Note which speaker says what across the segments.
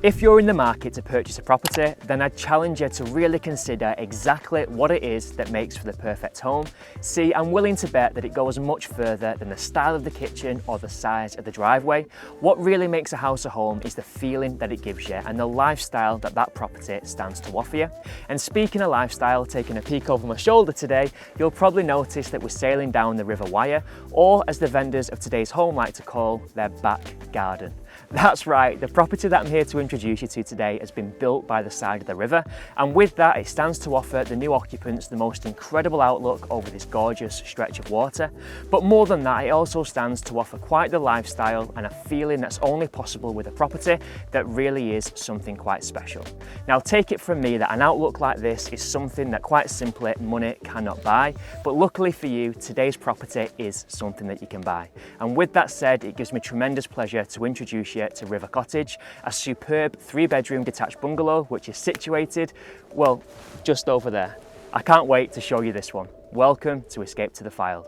Speaker 1: If you're in the market to purchase a property, then I'd challenge you to really consider exactly what it is that makes for the perfect home. See, I'm willing to bet that it goes much further than the style of the kitchen or the size of the driveway. What really makes a house a home is the feeling that it gives you and the lifestyle that that property stands to offer you. And speaking of lifestyle, taking a peek over my shoulder today, you'll probably notice that we're sailing down the River Wyre, or as the vendors of today's home like to call their back garden. That's right, the property that I'm here to introduce you to today has been built by the side of the river, and with that it stands to offer the new occupants the most incredible outlook over this gorgeous stretch of water. But more than that, it also stands to offer quite the lifestyle and a feeling that's only possible with a property that really is something quite special. Now take it from me that an outlook like this is something that quite simply money cannot buy, but luckily for you, today's property is something that you can buy. And with that said, it gives me tremendous pleasure to introduce you to River Cottage, a superb 3-bedroom detached bungalow which is situated, well, just over there. I can't wait to show you this one. Welcome to Escape to the Fylde.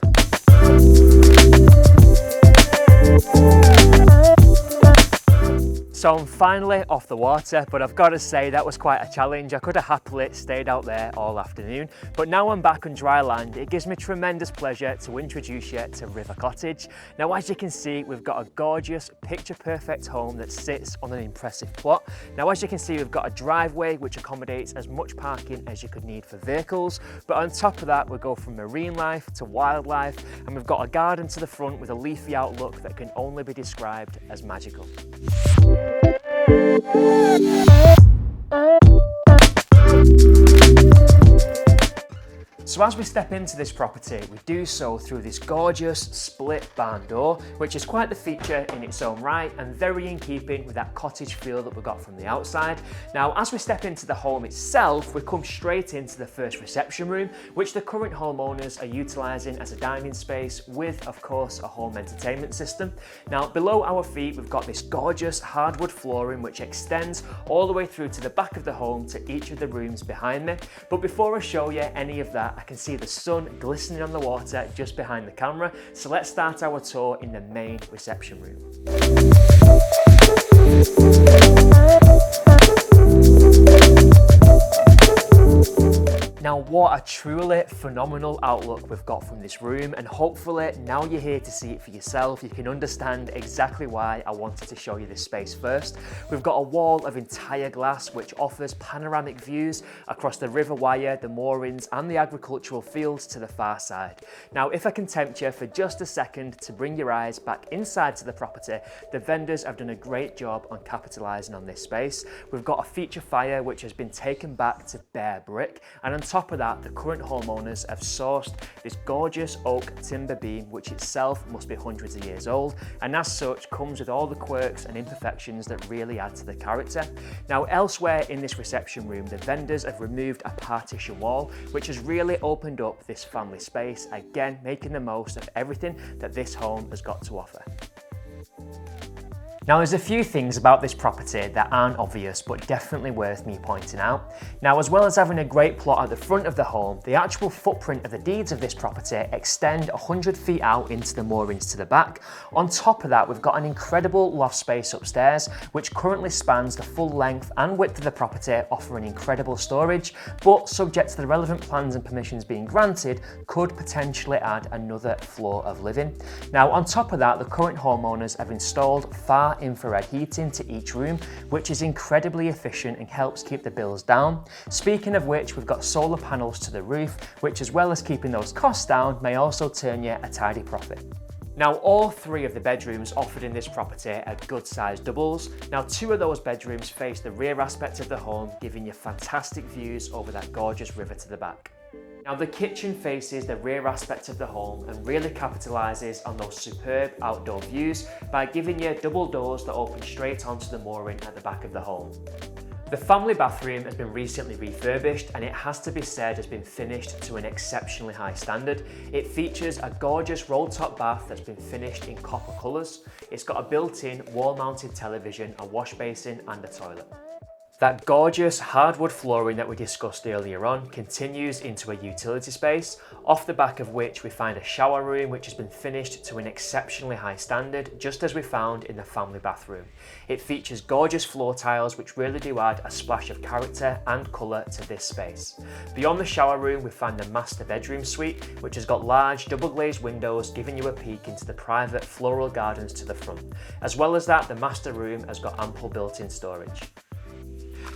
Speaker 1: So I'm finally off the water, but I've got to say that was quite a challenge. I could have happily stayed out there all afternoon, but now I'm back on dry land. It gives me tremendous pleasure to introduce you to River Cottage. Now, as you can see, we've got a gorgeous, picture-perfect home that sits on an impressive plot. Now, as you can see, we've got a driveway which accommodates as much parking as you could need for vehicles, but on top of that, we go from marine life to wildlife, and we've got a garden to the front with a leafy outlook that can only be described as magical. So as we step into this property, we do so through this gorgeous split barn door, which is quite the feature in its own right and very in keeping with that cottage feel that we got from the outside. Now, as we step into the home itself, we come straight into the first reception room, which the current homeowners are utilising as a dining space with, of course, a home entertainment system. Now, below our feet, we've got this gorgeous hardwood flooring, which extends all the way through to the back of the home to each of the rooms behind me. But before I show you any of that, I can see the sun glistening on the water just behind the camera. So let's start our tour in the main reception room. Now, what a truly phenomenal outlook we've got from this room, and hopefully now you're here to see it for yourself, you can understand exactly why I wanted to show you this space first. We've got a wall of entire glass which offers panoramic views across the River Wyre, the moorings and the agricultural fields to the far side. Now, if I can tempt you for just a second to bring your eyes back inside to the property, the vendors have done a great job on capitalising on this space. We've got a feature fire which has been taken back to bare brick, and on top of that, the current homeowners have sourced this gorgeous oak timber beam, which itself must be hundreds of years old, and as such comes with all the quirks and imperfections that really add to the character. Now, elsewhere in this reception room, the vendors have removed a partition wall, which has really opened up this family space, again making the most of everything that this home has got to offer. Now, there's a few things about this property that aren't obvious, but definitely worth me pointing out. Now, as well as having a great plot at the front of the home, the actual footprint of the deeds of this property extend 100 feet out into the moorings to the back. On top of that, we've got an incredible loft space upstairs, which currently spans the full length and width of the property, offering incredible storage, but subject to the relevant plans and permissions being granted, could potentially add another floor of living. Now, on top of that, the current homeowners have installed far infrared heating to each room, which is incredibly efficient and helps keep the bills down. Speaking of which, we've got solar panels to the roof, which, as well as keeping those costs down, may also turn you a tidy profit. Now, all 3 of the bedrooms offered in this property are good sized doubles. Now, 2 of those bedrooms face the rear aspect of the home, giving you fantastic views over that gorgeous river to the back. Now, the kitchen faces the rear aspect of the home and really capitalises on those superb outdoor views by giving you double doors that open straight onto the mooring at the back of the home. The family bathroom has been recently refurbished, and it has to be said has been finished to an exceptionally high standard. It features a gorgeous roll-top bath that's been finished in copper colours. It's got a built-in wall-mounted television, a wash basin and a toilet. That gorgeous hardwood flooring that we discussed earlier on continues into a utility space, off the back of which we find a shower room which has been finished to an exceptionally high standard, just as we found in the family bathroom. It features gorgeous floor tiles which really do add a splash of character and colour to this space. Beyond the shower room we find the master bedroom suite, which has got large double glazed windows giving you a peek into the private floral gardens to the front. As well as that, the master room has got ample built-in storage.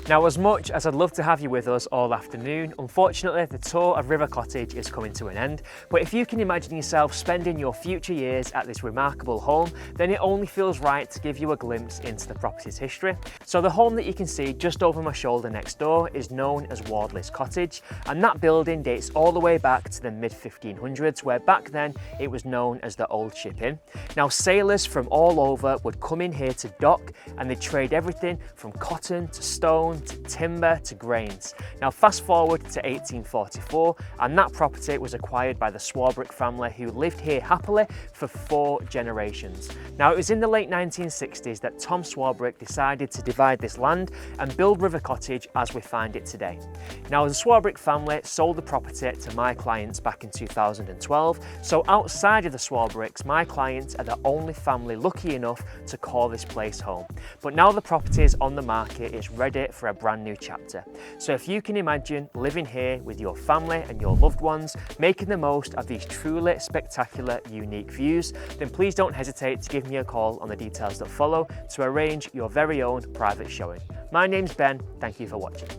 Speaker 1: Now, as much as I'd love to have you with us all afternoon, unfortunately the tour of River Cottage is coming to an end. But if you can imagine yourself spending your future years at this remarkable home, then it only feels right to give you a glimpse into the property's history. So the home that you can see just over my shoulder next door is known as Fylde Cottage, and that building dates all the way back to the mid-1500s, where back then it was known as the Old Ship Inn. Now, sailors from all over would come in here to dock, and they'd trade everything from cotton to stone to timber to grains. Now fast forward to 1844, and that property was acquired by the Swarbrick family, who lived here happily for 4 generations. Now it was in the late 1960s that Tom Swarbrick decided to divide this land and build River Cottage as we find it today. Now the Swarbrick family sold the property to my clients back in 2012, so outside of the Swarbricks, my clients are the only family lucky enough to call this place home. But now the property is on the market, it's ready for a brand new chapter. So if you can imagine living here with your family and your loved ones, making the most of these truly spectacular, unique views, then please don't hesitate to give me a call on the details that follow to arrange your very own private showing. My name's Ben, thank you for watching.